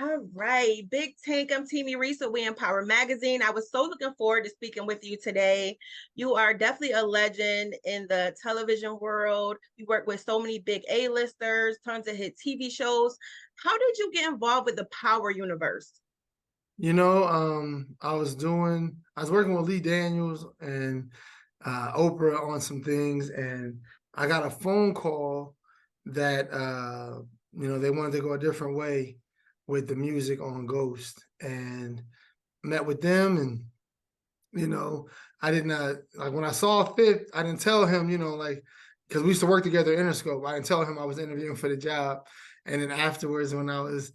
All right, Big Tank. I'm Teamy Risa. We Empower Magazine. I was so looking forward to speaking with you today. You are definitely a legend in the television world. You work with so many big A-listers, tons of hit TV shows. How did you get involved with the Power universe? I was working with Lee Daniels and Oprah on some things, and I got a phone call that they wanted to go a different way with the music on Ghost, and met with them. And you know, I did not like when I saw Fifth, I didn't tell him, like, because we used to work together at Interscope. I didn't tell him I was interviewing for the job. And then afterwards, when I was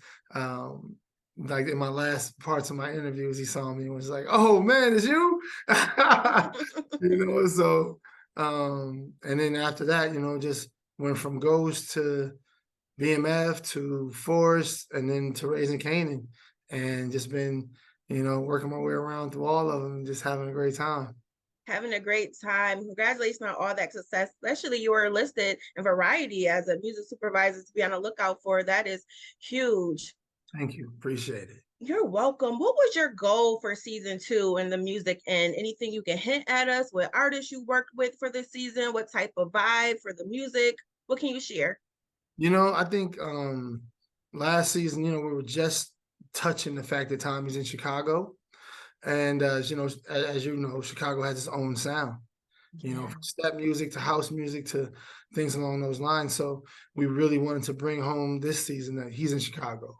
like in my last parts of my interviews, he saw me and was like, "Oh man, it's you," So, and then after that, just went from Ghost to BMF to Force, and then to Raising Canaan, and just been, working my way around through all of them, and just having a great time. Having a great time. Congratulations on all that success. Especially you were listed in Variety as a music supervisor to be on the lookout for. That is huge. Thank you. Appreciate it. You're welcome. What was your goal for season two in the music and anything you can hint at us? What artists you worked with for this season? What type of vibe for the music? What can you share? I think last season, we were just touching the fact that Tommy's in Chicago. And as you know, Chicago has its own sound, Yeah. from step music to house music to things along those lines. So we really wanted to bring home this season that he's in Chicago.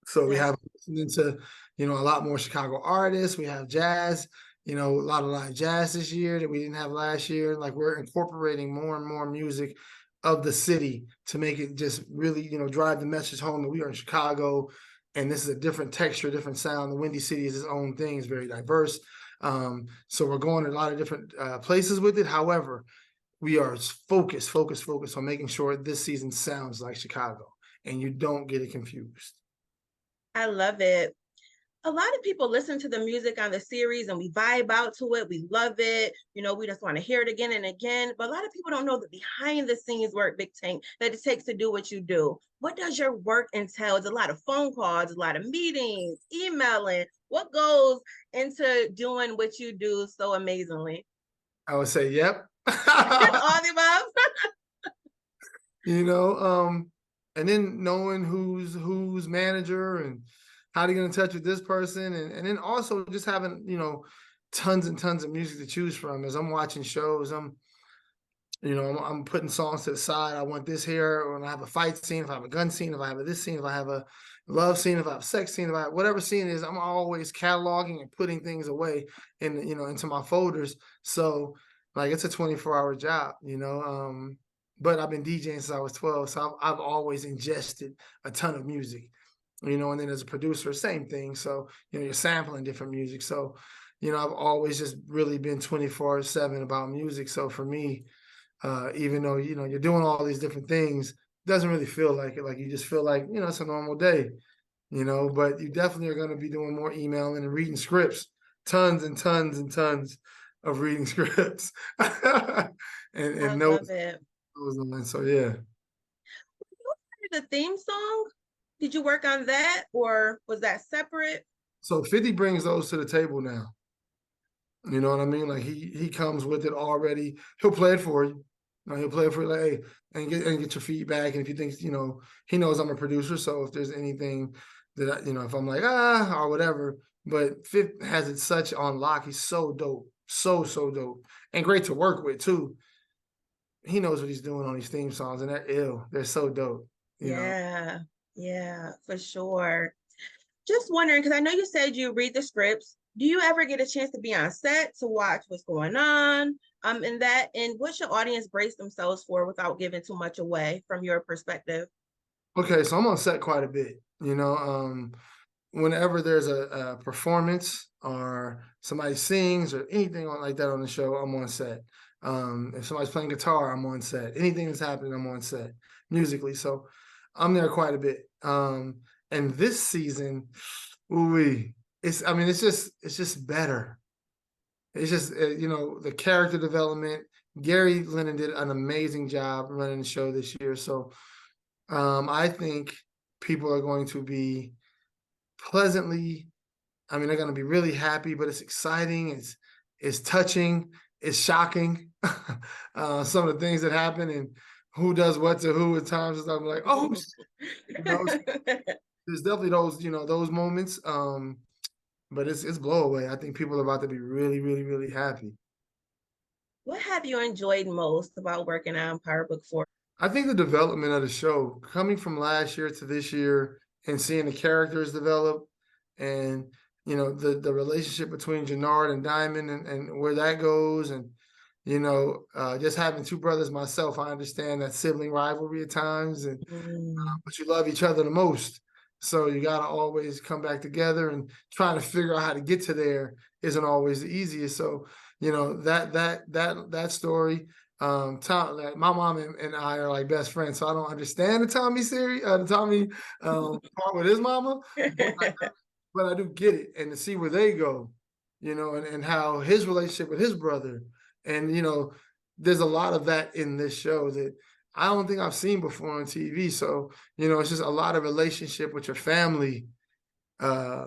So we That's have listening to, a lot more Chicago artists. We have jazz, a lot of live jazz this year that we didn't have last year. Like, we're incorporating more and more music of the city to make it just really, drive the message home that we are in Chicago, and this is a different texture, different sound. The Windy City is its own thing; it's very diverse. So we're going to a lot of different places with it. However, we are focused on making sure this season sounds like Chicago, and you don't get it confused. I love it. A lot of people listen to the music on the series and we vibe out to it. We love it. We just want to hear it again and again. But a lot of people don't know the behind the scenes work, Big Tank, that it takes to do what you do. What does your work entail? It's a lot of phone calls, a lot of meetings, emailing. What goes into doing what you do so amazingly? I would say, yep. All the above. you know, and then knowing who's manager and how to get in touch with this person, and then also just having, tons and tons of music to choose from. As I'm watching shows, I'm putting songs to the side. I want this here when I have a fight scene, if I have a gun scene, if I have this scene, if I have a love scene, if I have a sex scene, if I have whatever scene it is, I'm always cataloging and putting things away into my folders. So, like, it's a 24-hour job, but I've been DJing since I was 12, so I've always ingested a ton of music, and then as a producer, same thing. So, you're sampling different music. So, I've always just really been 24/7 about music. So for me, even though, you're doing all these different things, it doesn't really feel like it. Like, you just feel like, it's a normal day, but you definitely are going to be doing more emailing and reading scripts, tons and tons and tons of reading scripts. and, I and love it. those lines. So yeah. The theme song, did you work on that or was that separate? So 50 brings those to the table now. You know what I mean? Like, he comes with it already. He'll play it for you. He'll play it for you, like, hey, and get your feedback. And if you think, he knows I'm a producer, so if there's anything that if I'm like or whatever. But Fifth has it such on lock. He's so dope, so dope, and great to work with too. He knows what he's doing on these theme songs, and they're ill. They're so dope. Yeah, yeah, for sure. Just wondering, because I know you said you read the scripts. Do you ever get a chance to be on set to watch what's going on? In that, and what should audience brace themselves for without giving too much away from your perspective? Okay, so I'm on set quite a bit. Whenever there's a performance or somebody sings or anything like that on the show, I'm on set. If somebody's playing guitar, I'm on set. Anything that's happening, I'm on set musically. So I'm there quite a bit. And this season, it's just better. It's just, the character development. Gary Lennon did an amazing job running the show this year. So I think people are going to be pleasantly, I mean, they're going to be really happy, but it's exciting. It's touching. It's shocking. Some of the things that happen and who does what to who at times. I'm like, oh, you know, so there's definitely those, those moments. But it's blow away. I think people are about to be really, really, really happy. What have you enjoyed most about working on Power Book 4? I think the development of the show, coming from last year to this year and seeing the characters develop and the relationship between Jannard and Diamond and where that goes and just having two brothers myself, I understand that sibling rivalry at times and Mm, but you love each other the most. So you got to always come back together and trying to figure out how to get to there isn't always the easiest. So, that story, Tom, like my mom and I are like best friends. So I don't understand the Tommy series, the Tommy part with his mama, but I do get it and to see where they go, and how his relationship with his brother and, there's a lot of that in this show that I don't think I've seen before on TV. So, it's just a lot of relationship with your family, uh,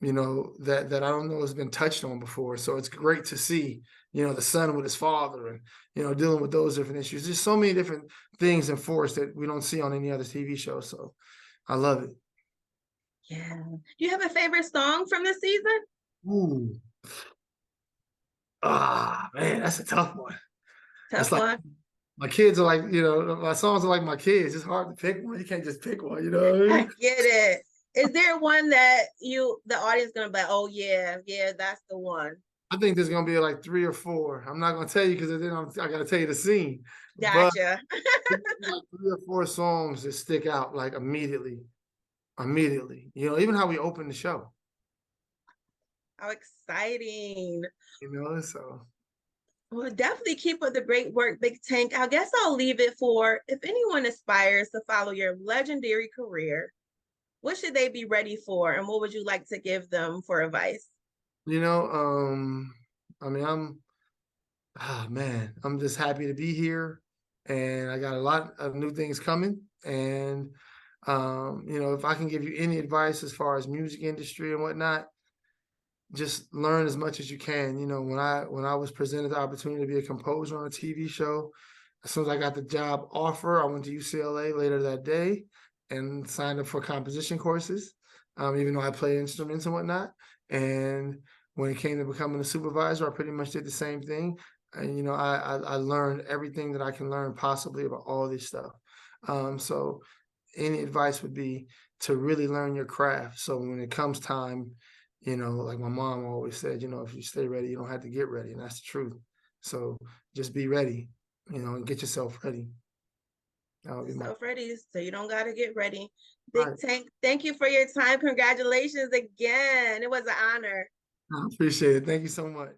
that I don't know has been touched on before. So it's great to see, the son with his father and, dealing with those different issues. There's so many different things in Force that we don't see on any other TV show. So I love it. yeah. Do you have a favorite song from the season? Ooh. Ah, man, that's a tough one. It's Tough like one. my kids are like, my songs are like my kids. It's hard to pick one. You can't just pick one, you know what I I mean? get it. Is there one that the audience gonna be like, oh yeah, yeah, that's the one. I think there's gonna be like 3 or 4. I'm not gonna tell you because then I gotta tell you the scene. But Gotcha. there's like 3 or 4 songs that stick out like immediately. Immediately. Even how we open the show, How exciting. so Well, definitely keep up the great work, Big Tank. I guess I'll leave it for if anyone aspires to follow your legendary career, what should they be ready for? And what would you like to give them for advice? you know, um, I mean, man, I'm just happy to be here and I got a lot of new things coming. And if I can give you any advice as far as music industry and whatnot, just learn as much as you can. When I was presented the opportunity to be a composer on a TV show, as soon as I got the job offer, I went to UCLA later that day and signed up for composition courses, even though I play instruments and whatnot. And when it came to becoming a supervisor, I pretty much did the same thing. And I learned everything that I can learn possibly about all this stuff. So any advice would be to really learn your craft. So when it comes time, like my mom always said, if you stay ready, you don't have to get ready. And that's the truth. So just be ready, and get yourself ready. That would be my Yourself ready, so you don't gotta get ready. all Big right. Tank, thank you for your time. Congratulations again. It was an honor. I appreciate it. Thank you so much.